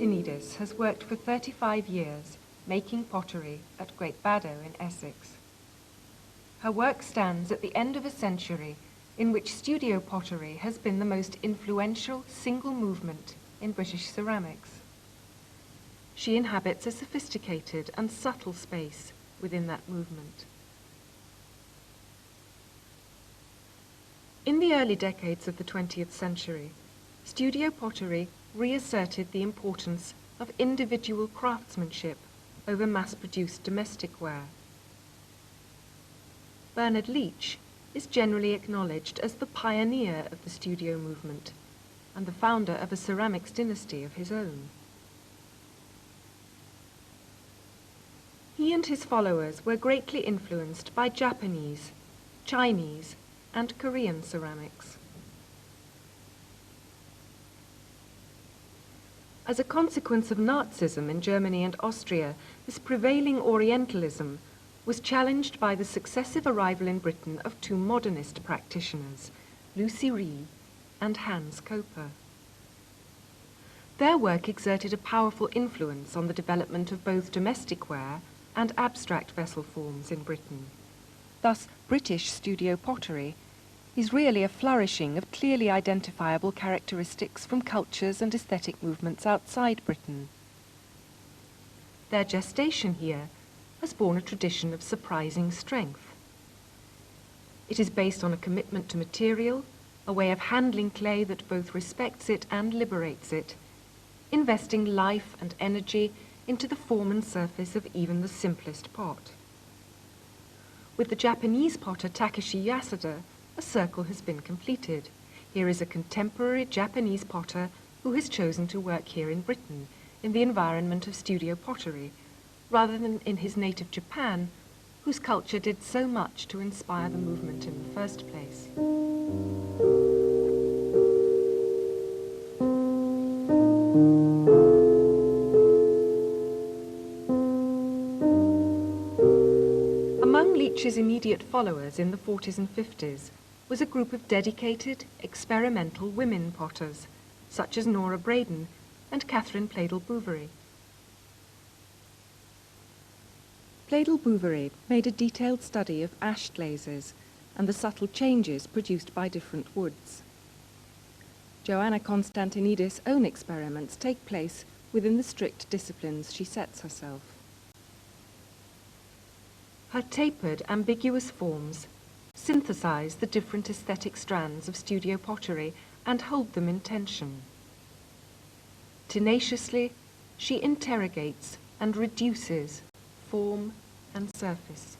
Constantinidis has worked for 35 years making pottery at Great Baddow in Essex. Her work stands at the end of a century in which studio pottery has been the most influential single movement in British ceramics. She inhabits a sophisticated and subtle space within that movement. In the early decades of the 20th century, studio pottery reasserted the importance of individual craftsmanship over mass-produced domestic ware. Bernard Leach is generally acknowledged as the pioneer of the studio movement and the founder of a ceramics dynasty of his own. He and his followers were greatly influenced by Japanese, Chinese, and Korean ceramics. As a consequence of Nazism in Germany and Austria, this prevailing Orientalism was challenged by the successive arrival in Britain of two modernist practitioners, Lucy Ree and Hans Koper. Their work exerted a powerful influence on the development of both domestic ware and abstract vessel forms in Britain. Thus, British studio pottery is really a flourishing of clearly identifiable characteristics from cultures and aesthetic movements outside Britain. Their gestation here has borne a tradition of surprising strength. It is based on a commitment to material, a way of handling clay that both respects it and liberates it, investing life and energy into the form and surface of even the simplest pot. With the Japanese potter Takeshi Yasuda, a circle has been completed. Here is a contemporary Japanese potter who has chosen to work here in Britain, in the environment of studio pottery, rather than in his native Japan, whose culture did so much to inspire the movement in the first place. Among Leach's immediate followers in the 40s and 50s was a group of dedicated, experimental women potters, such as Nora Braden and Catherine Pladle-Bouverie. Pladle-Bouverie made a detailed study of ash glazes and the subtle changes produced by different woods. Joanna Constantinidis' own experiments take place within the strict disciplines she sets herself. Her tapered, ambiguous forms synthesize the different aesthetic strands of studio pottery and hold them in tension. Tenaciously, she interrogates and reduces form and surface.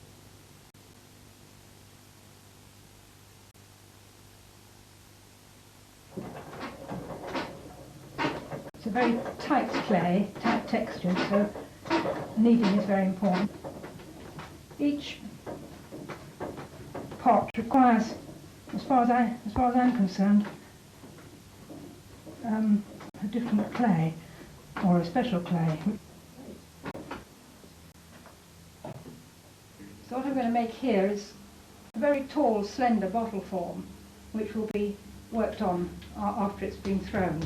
It's a very tight clay, tight texture, so kneading is very important. Each pot requires, as far as I'm concerned, a different clay, or a special clay. So what I'm going to make here is a very tall, slender bottle form, which will be worked on after it's been thrown.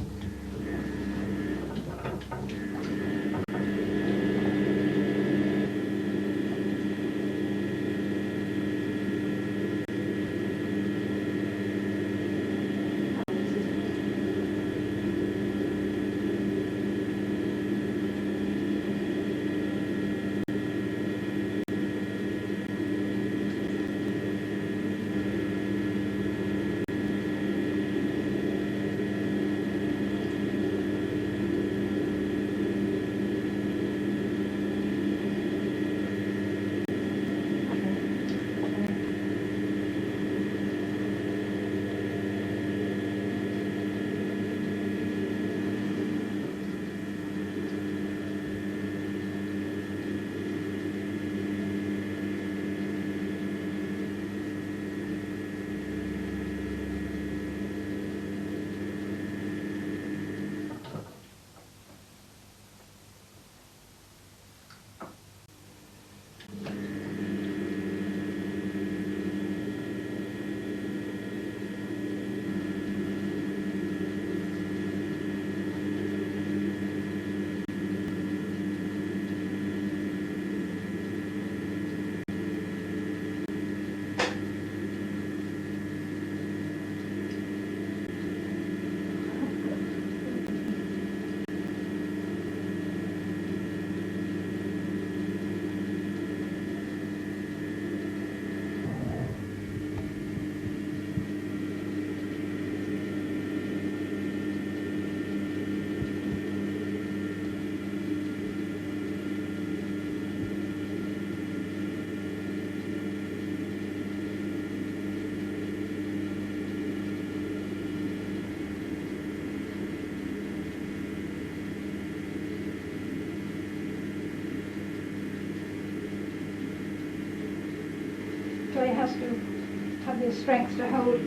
So it has to have the strength to hold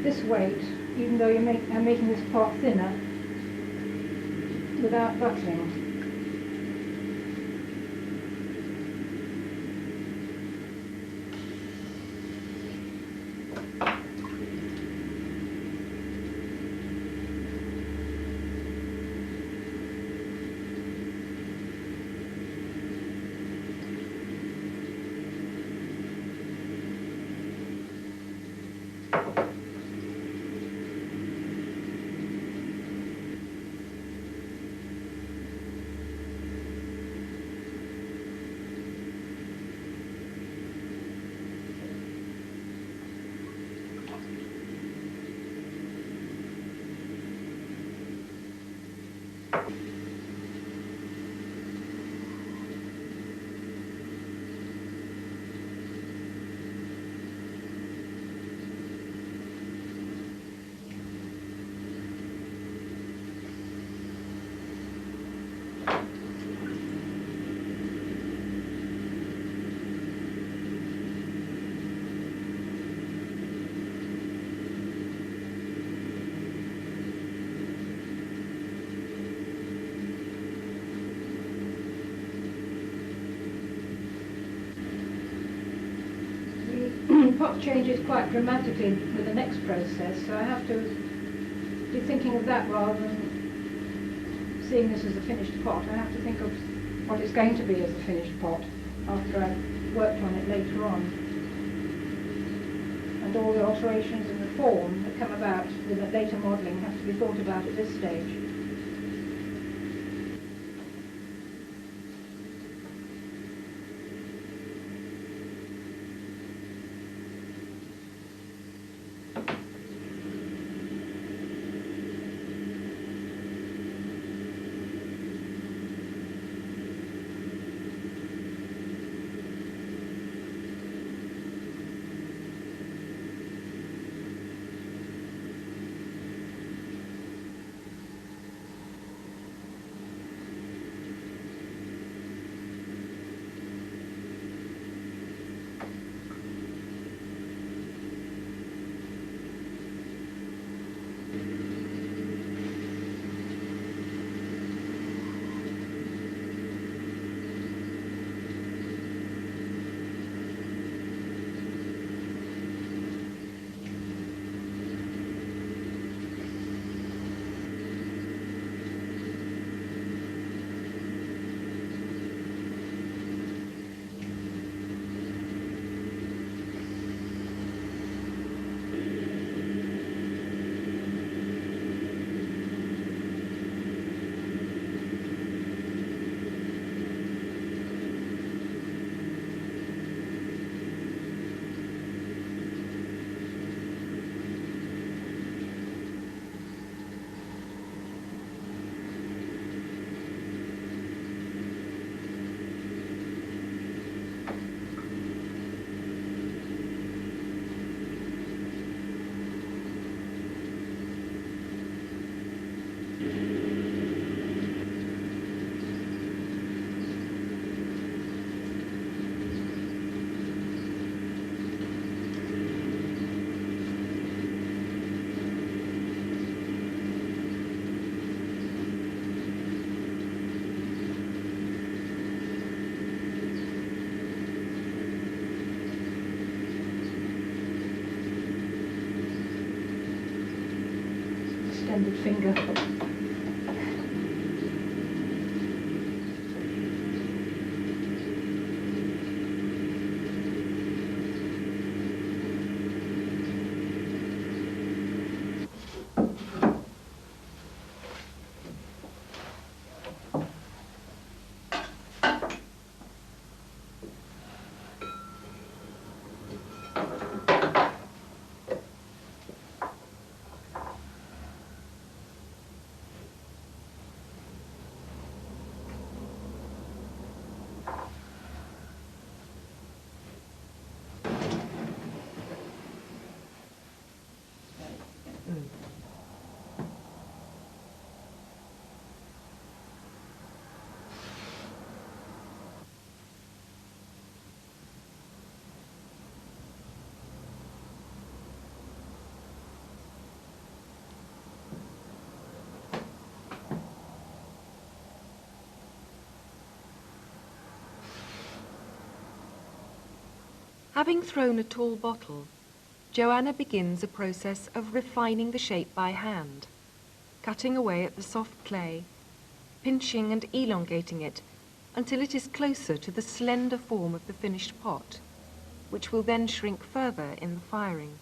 this weight, even though you're making this part thinner, without buckling. Pot changes quite dramatically with the next process, so I have to be thinking of that rather than seeing this as a finished pot. I have to think of what it's going to be as a finished pot after I've worked on it later on. And all the alterations in the form that come about with the later modelling have to be thought about at this stage. Extended finger. Having thrown a tall bottle, Joanna begins a process of refining the shape by hand, cutting away at the soft clay, pinching and elongating it until it is closer to the slender form of the finished pot, which will then shrink further in the firing.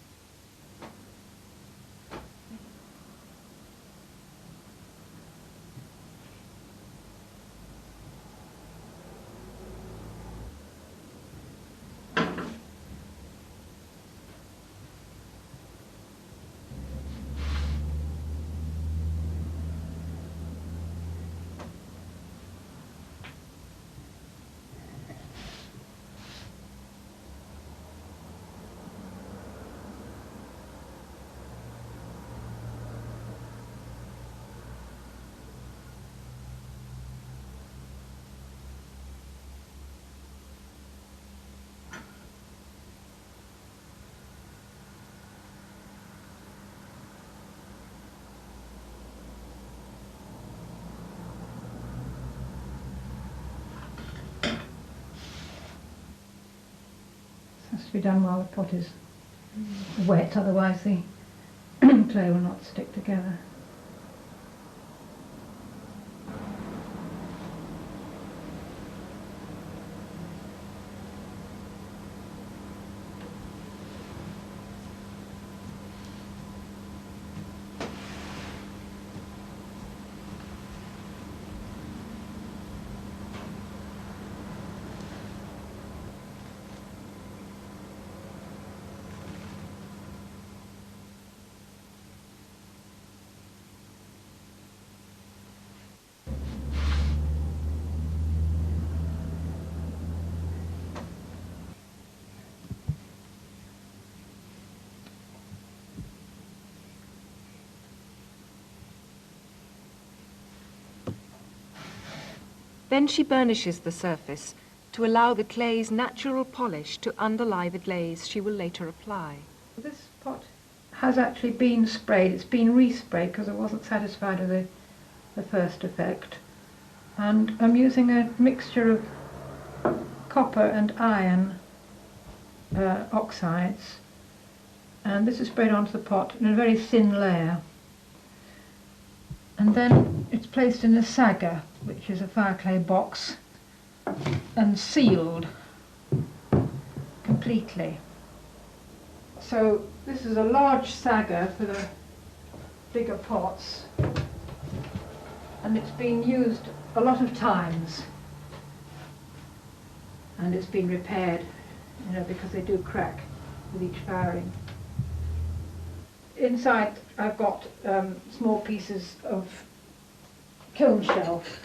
Has to be done while the pot is wet, otherwise the clay will not stick together. Then she burnishes the surface to allow the clay's natural polish to underlie the glaze she will later apply. This pot has actually been sprayed. It's been resprayed because I wasn't satisfied with the first effect. And I'm using a mixture of copper and iron oxides. And this is sprayed onto the pot in a very thin layer. And then it's placed in a sagger, which is a fire clay box, and sealed completely. So this is a large sagger for the bigger pots, and it's been used a lot of times, and it's been repaired, because they do crack with each firing. Inside I've got small pieces of kiln shelf,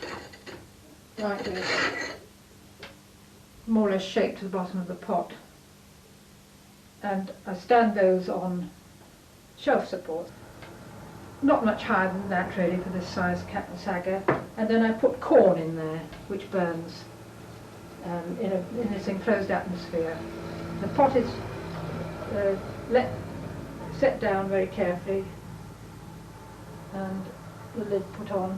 like this, more or less shaped to the bottom of the pot, and I stand those on shelf supports, not much higher than that really for this size sagger, and then I put corn in there which burns in this enclosed atmosphere. The pot is set down very carefully and the lid put on.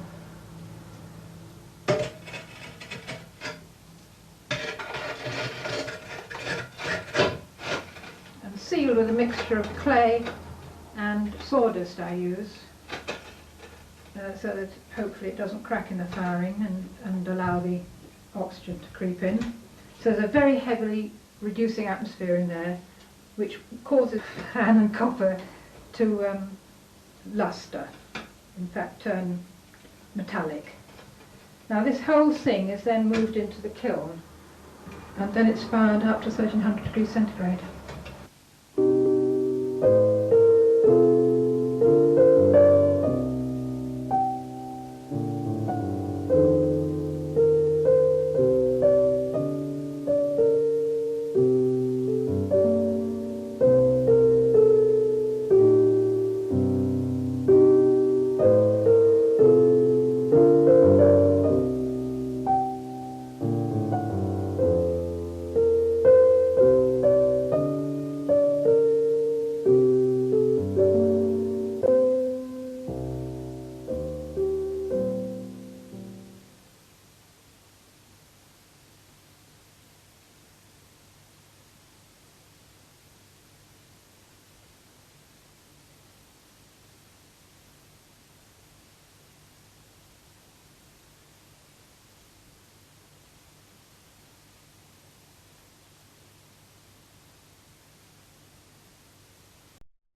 And sealed with a mixture of clay and sawdust I use, so that hopefully it doesn't crack in the firing and allow the oxygen to creep in. So there's a very heavily reducing atmosphere in there, which causes iron and copper to luster, in fact turn metallic. Now this whole thing is then moved into the kiln, and then it's fired up to 1300 degrees centigrade.